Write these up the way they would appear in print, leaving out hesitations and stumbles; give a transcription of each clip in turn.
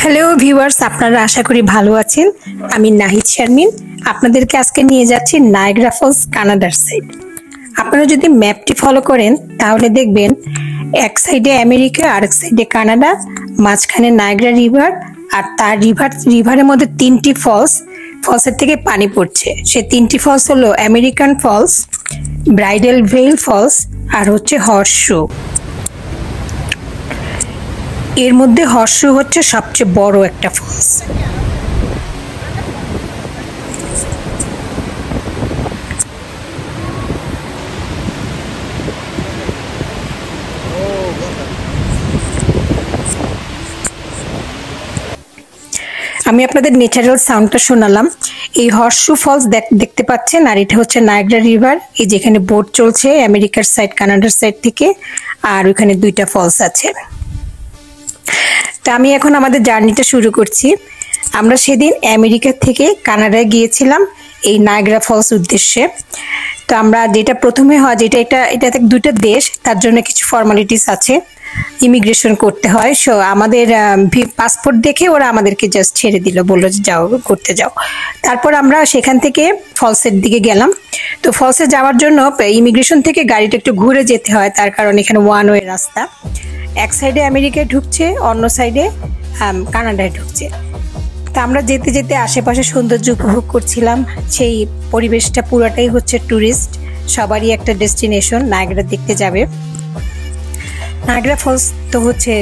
Hello viewers, আপনারা আশা করি ভালো আছেন। আমি নাহিদ শারমিন আপনাদেরকে আজকে নিয়ে যাচ্ছি নায়াগ্রা ফলস, কানাডার সাইড। আপনারা যদি ম্যাপটি ফলো করেন তাহলে দেখবেন এক সাইডে আমেরিকা আর এক সাইডে কানাডা, মাঝখানে নায়াগ্রা রিভার, আর তার রিভারের মধ্যে তিনটি ফলসের থেকে পানি পড়ছে। সে তিনটি ফলস হলো আমেরিকান ফলস, ব্রাইডাল ভেল ফলস আর হচ্ছে হর্সশু। এর মধ্যে হর্সশু হচ্ছে সবচেয়ে বড় একটা ফলস। আমি আপনাদের ন্যাচারাল সাউন্ডটা শোনালাম। এই হর্সশু ফলস দেখতে পাচ্ছেন, আর এটা হচ্ছে নায়াগ্রা রিভার। এই যেখানে বোট চলছে আমেরিকার সাইড, কানাডার সাইড থেকে, আর ওইখানে দুইটা ফলস আছে। তা আমি এখন আমাদের জার্নিটা শুরু করছি। আমরা সেদিন আমেরিকা থেকে কানাডায় গিয়েছিলাম এই নায়াগ্রা ফলস উদ্দেশ্যে। তো আমরা যেটা প্রথমে হয়, এটা দুটো দেশ, তার জন্য কিছু ফর্মালিটিস আছে, ইমিগ্রেশন করতে হয়। সো আমাদের পাসপোর্ট দেখে ওরা আমাদেরকে জাস্ট ছেড়ে দিল, বললো যে যাও, করতে যাও। তারপর আমরা সেখান থেকে ফলসের দিকে গেলাম। তো ফলসে যাওয়ার জন্য ইমিগ্রেশন থেকে গাড়িটা একটু ঘুরে যেতে হয়, তার কারণ এখানে ওয়ান ওয়ে রাস্তা। এক সাইডে আমেরিকায় ঢুকছে, অন্য সাইডে কানাডায় ঢুকছে। তা আমরা যেতে যেতে আশেপাশে সৌন্দর্য উপভোগ করছিলাম। সেই পরিবেশটা পুরোটাই হচ্ছে ট্যুরিস্ট, সবারই একটা ডেস্টিনেশন নায়াগ্রা দেখতে যাবে। নায়াগ্রা ফলস তো হচ্ছে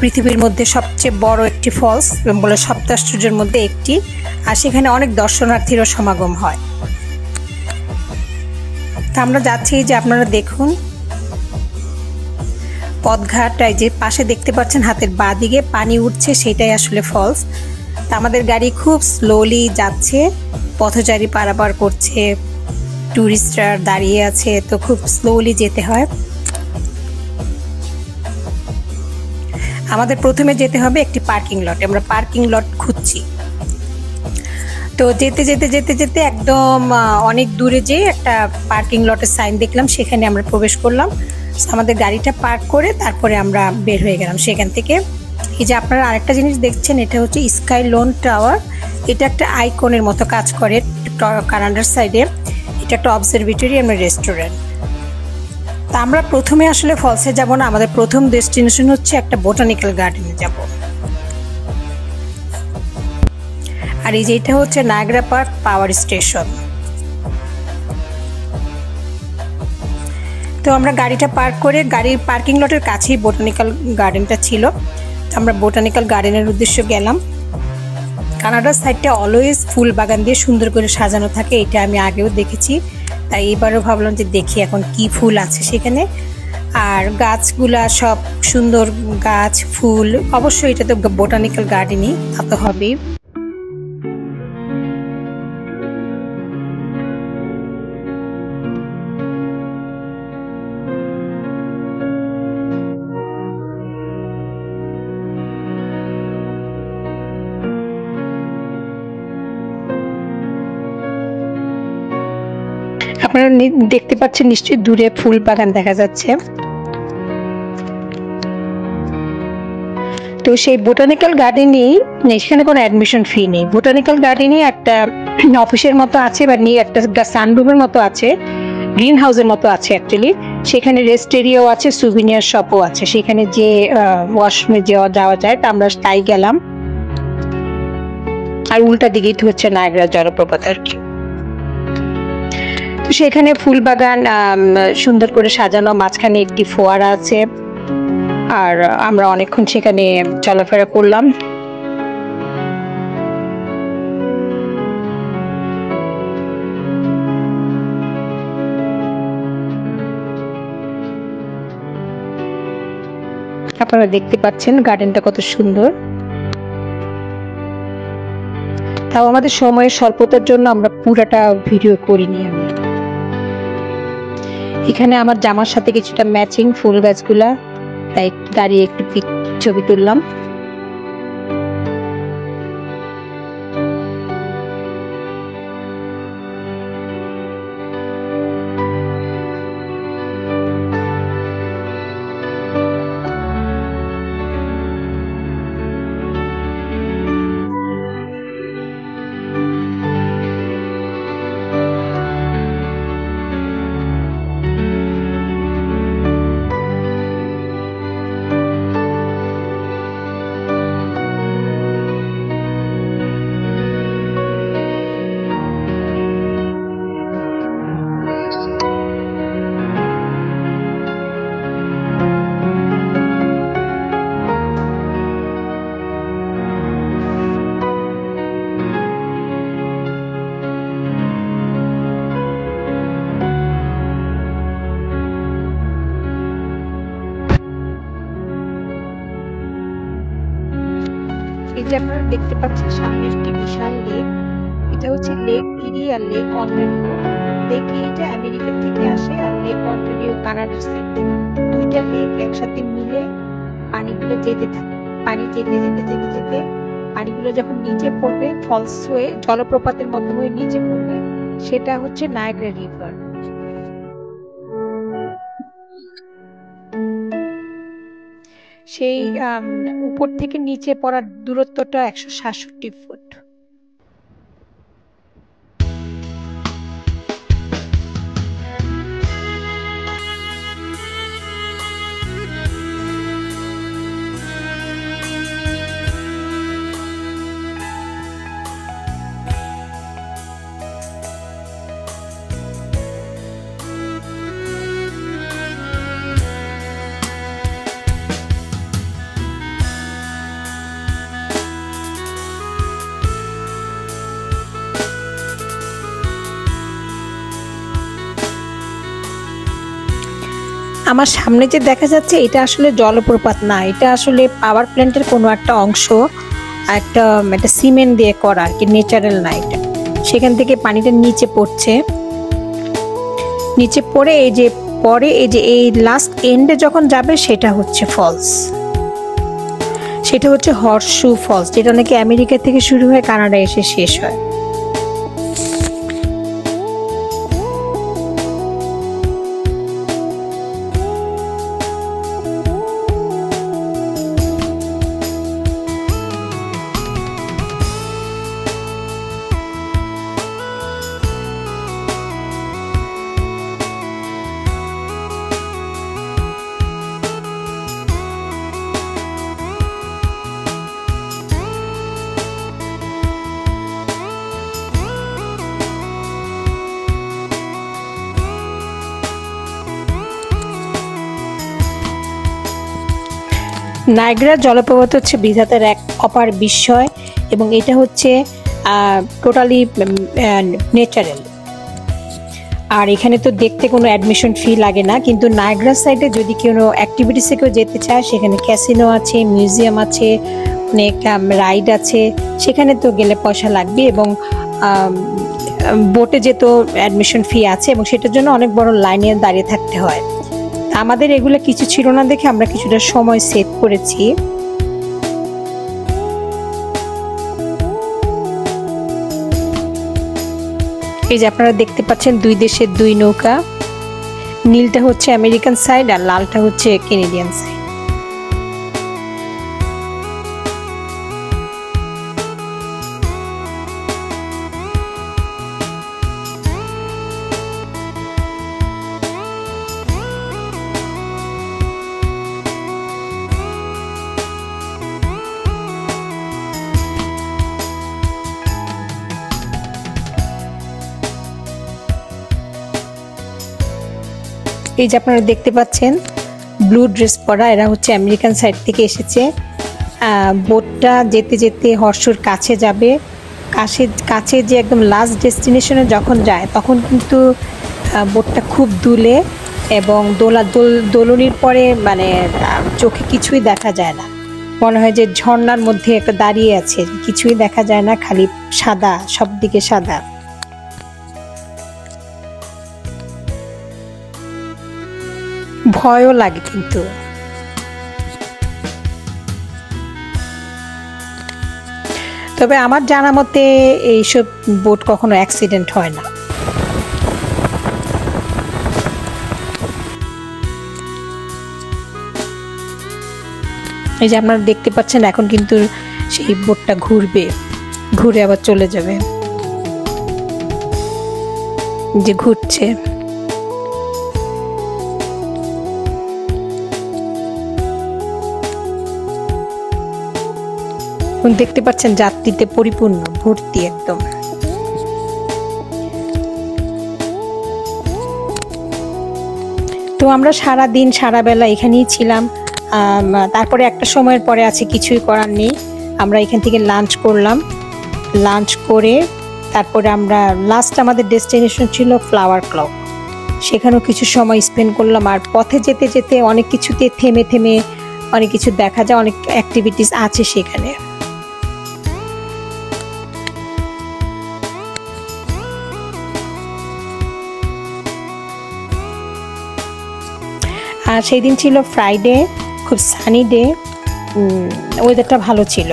পৃথিবীর মধ্যে সবচেয়ে বড় একটি ফলস, এবং বলে সপ্তাশ্চর্যের মধ্যে একটি, আর সেখানে অনেক দর্শনার্থীরও সমাগম হয়। তা আমরা যাচ্ছি, যে আপনারা দেখুন পথঘাটটায় যে পাশে দেখতে পাচ্ছেন হাতের বাঁ দিকে পানি উঠছে, সেটাই আসলে ফলস। তা আমাদের গাড়ি খুব স্লোলি যাচ্ছে, পথচারী পারাপার করছে, ট্যুরিস্টরা দাঁড়িয়ে আছে, তো খুব স্লোলি যেতে হয়। আমাদের প্রথমে যেতে হবে একটি পার্কিং লটে। আমরা পার্কিং লট খুঁজছি। তো যেতে যেতে যেতে যেতে একদম অনেক দূরে যেয়ে একটা পার্কিং লটের সাইন দেখলাম, সেখানে আমরা প্রবেশ করলাম। আমাদের গাড়িটা পার্ক করে তারপরে আমরা বের হয়ে গেলাম সেখান থেকে। এই যে আপনারা আরেকটা জিনিস দেখছেন, এটা হচ্ছে স্কাই লোন টাওয়ার। এটা একটা আইকনের মতো কাজ করে কানাডার সাইডে। এটা একটা অবজারভেটরি এবং রেস্টুরেন্ট। তা আমরা প্রথমে আসলে ফলসে যাব না, আমাদের প্রথম ডেস্টিনেশন হচ্ছে একটা বোটানিক্যাল গার্ডেনে যাব। আর এই যে এটা হচ্ছে নায়াগ্রা পার্ক পাওয়ার স্টেশন। তো আমরা গাড়িটা পার্ক করে গাড়ির পার্কিং লটের কাছেই বোটানিক্যাল গার্ডেনটা ছিল। আমরা বোটানিক্যাল গার্ডেনের উদ্দেশ্যে গেলাম। কানাডার সাইডটা অলওয়েজ ফুল বাগান দিয়ে সুন্দর করে সাজানো থাকে, এটা আমি আগেও দেখেছি। তাই এবারও ভাবলাম যে দেখি এখন কি ফুল আছে সেখানে। আর গাছগুলা সব সুন্দর গাছ, ফুল। অবশ্যই এটা তো বোটানিক্যাল গার্ডেনই, তা তো হবেই। আপনারা দেখতে পাচ্ছেন নিশ্চয়ই, দূরে ফুল বাগান দেখা যাচ্ছে। তো সেই বোটানিক্যাল গার্ডেনেই, সেখানে কোনো অ্যাডমিশন ফি নেই। বোটানিক্যাল গার্ডেনে একটা অফিসের মতো আছে, বা নিয়ে একটা সানরুমের মতো আছে, গ্রিন হাউসের মতো আছে অ্যাকচুয়ালি। সেখানে রেস্ট এরিয়াও আছে, সুভিনিয়ার শপও আছে, সেখানে যে ওয়াশরুমে যাওয়া যায়। তা আমরা তাই গেলাম। আর উল্টা দিকেই তো হচ্ছে নায়াগ্রা জলপ্রপাত আর কি। তো সেখানে ফুল বাগান সুন্দর করে সাজানো, মাঝখানে একটি ফোয়ারা আছে। আর আমরা অনেকক্ষণ সেখানে চলাফেরা করলাম। আপনারা দেখতে পাচ্ছেন গার্ডেনটা কত সুন্দর। তাও আমাদের সময়ের স্বল্পতার জন্য আমরা পুরাটা ভিডিও করিনি। আমি এখানে আমার জামার সাথে কিছুটা ম্যাচিং ফুল গাছগুলা, তাই দাঁড়িয়ে একটু ছবি তুললাম। এই যে আপনারা দেখতে পাচ্ছেন সামনে একটি বিশাল লেক, এটা হচ্ছে লেক ইরি আর লেক অন্টারিও। লেক ইরিটা আমেরিকা থেকে আসে আর লেক অন্টারিও কানাডার সাইড থেকে। দুইটা লেক একসাথে মিলে পানিগুলো যেতে থাকে। পানি যেতে যেতে যেতে যেতে পানিগুলো যখন নিচে পড়বে, ফলস হয়ে জলপ্রপাতের মতো হয়ে নিচে পড়বে, সেটা হচ্ছে নায়াগ্রা রিভার। সেই উপর থেকে নিচে পড়ার দূরত্বটা 167 ফুট। আমার সামনে যে দেখা যাচ্ছে এটা আসলে জলপ্রপাত না, এটা আসলে পাওয়ার প্ল্যান্টের কোনো একটা অংশ, একটা সিমেন্ট দিয়ে করা আর কি, ন্যাচারাল না এটা। সেখান থেকে পানিটা নিচে পড়ছে, নিচে পড়ে এই যে পরে এই যে এই লাস্ট এন্ডে যখন যাবে সেটা হচ্ছে ফলস, সেটা হচ্ছে হর্সশু ফলস, যেটা নাকি আমেরিকা থেকে শুরু হয়ে কানাডা এসে শেষ হয়। নায়াগ্রা জলপ্রপাত হচ্ছে বিধাতার এক অপার বিস্ময়, এবং এটা হচ্ছে টোটালি ন্যাচারাল। আর এখানে তো দেখতে কোনো অ্যাডমিশন ফি লাগে না, কিন্তু নায়াগ্রা সাইডে যদি কোনো অ্যাক্টিভিটিসে কেউ যেতে চায়, সেখানে ক্যাসিনো আছে, মিউজিয়াম আছে, অনেক রাইড আছে, সেখানে তো গেলে পয়সা লাগবে, এবং বোটে যেত অ্যাডমিশন ফি আছে, এবং সেটার জন্য অনেক বড় লাইনে দাঁড়িয়ে থাকতে হয়। আমাদের এগুলো কিছু ছিল না দেখে আমরা কিছুটা সময় সেভ করেছি। এই যে আপনারা দেখতে পাচ্ছেন দুই দেশের দুই নৌকা, নীলটা হচ্ছে আমেরিকান সাইড আর লালটা হচ্ছে কানাডিয়ান সাইড। এই যে আপনারা দেখতে পাচ্ছেন ব্লু ড্রেস পরা, এরা হচ্ছে আমেরিকান সাইড থেকে এসেছে। বোটটা যেতে যেতে হর্ষর কাছে যাবে, কাছে যে একদম লাস্ট ডেস্টিনেশনে যখন যায় তখন কিন্তু বোটটা খুব দুলে, এবং দোলনির পরে মানে চোখে কিছুই দেখা যায় না, মনে হয় যে ঝর্ণার মধ্যে একটা দাঁড়িয়ে আছে, কিছুই দেখা যায় না, খালি সাদা, সব দিকে সাদা। ভয়ও লাগে কিন্তু। তবে আমার জানা মতে এইসব বোট কখনো অ্যাক্সিডেন্ট হয় না। এই যে আপনারা দেখতে পাচ্ছেন এখন কিন্তু সেই বোটটা ঘুরবে, ঘুরে আবার চলে যাবে, যে ঘুরছে। দেখতে পাচ্ছেন যাত্রীতে পরিপূর্ণ, ভর্তি একদম। তো আমরা সারা দিন সারা বেলা এখানেই ছিলাম। তারপরে একটা সময়ের পরে আছে কিছুই করার নেই, আমরা এখান থেকে লাঞ্চ করলাম। লাঞ্চ করে তারপরে আমরা লাস্ট আমাদের ডেস্টিনেশন ছিল ফ্লাওয়ার ক্লক, সেখানেও কিছু সময় স্পেন্ড করলাম। আর পথে যেতে যেতে অনেক কিছুতে থেমে থেমে অনেক কিছু দেখা যায়, অনেক অ্যাক্টিভিটিস আছে সেখানে। আর সেই দিন ছিল ফ্রাইডে, খুব সানি ডে, ওয়েদারটা ভালো ছিল।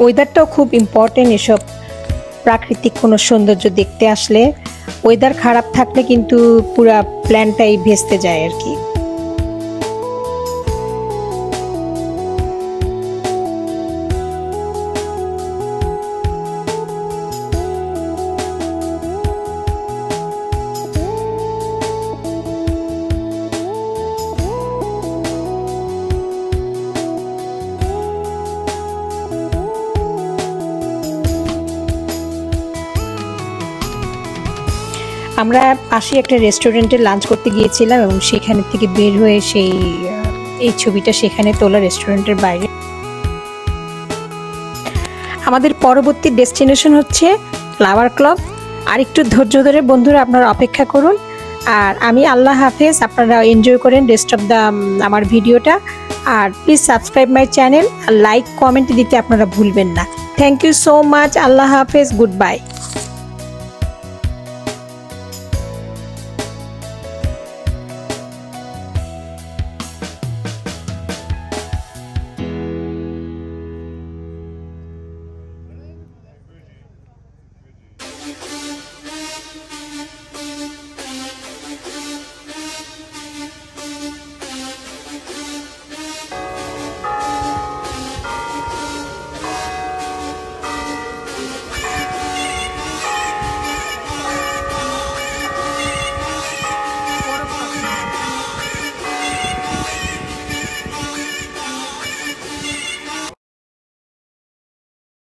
ওয়েদারটাও খুব ইম্পর্টেন্ট এসব প্রাকৃতিক কোনো সৌন্দর্য দেখতে আসলে। ওয়েদার খারাপ থাকলে কিন্তু পুরা প্ল্যানটাই ভেস্তে যায় আর কি। আমরা পাশে একটা রেস্টুরেন্টে লাঞ্চ করতে গিয়েছিলাম এবং সেখান থেকে বের হয়ে এই ছবিটা সেখানে তোলা, রেস্টুরেন্টের বাইরে। আমাদের পরবর্তী ডেস্টিনেশন হচ্ছে ফ্লাওয়ার ক্লাব। আর একটু ধৈর্য ধরে বন্ধুরা আপনারা অপেক্ষা করুন। আর আমি আল্লাহ হাফেজ, আপনারা এনজয় করেন রেস্ট অফ দ্য আমার ভিডিওটা। আর প্লিজ সাবস্ক্রাইব মাই চ্যানেল, আর লাইক কমেন্ট দিতে আপনারা ভুলবেন না। Thank you so much. আল্লাহ হাফেজ, গুড বাই।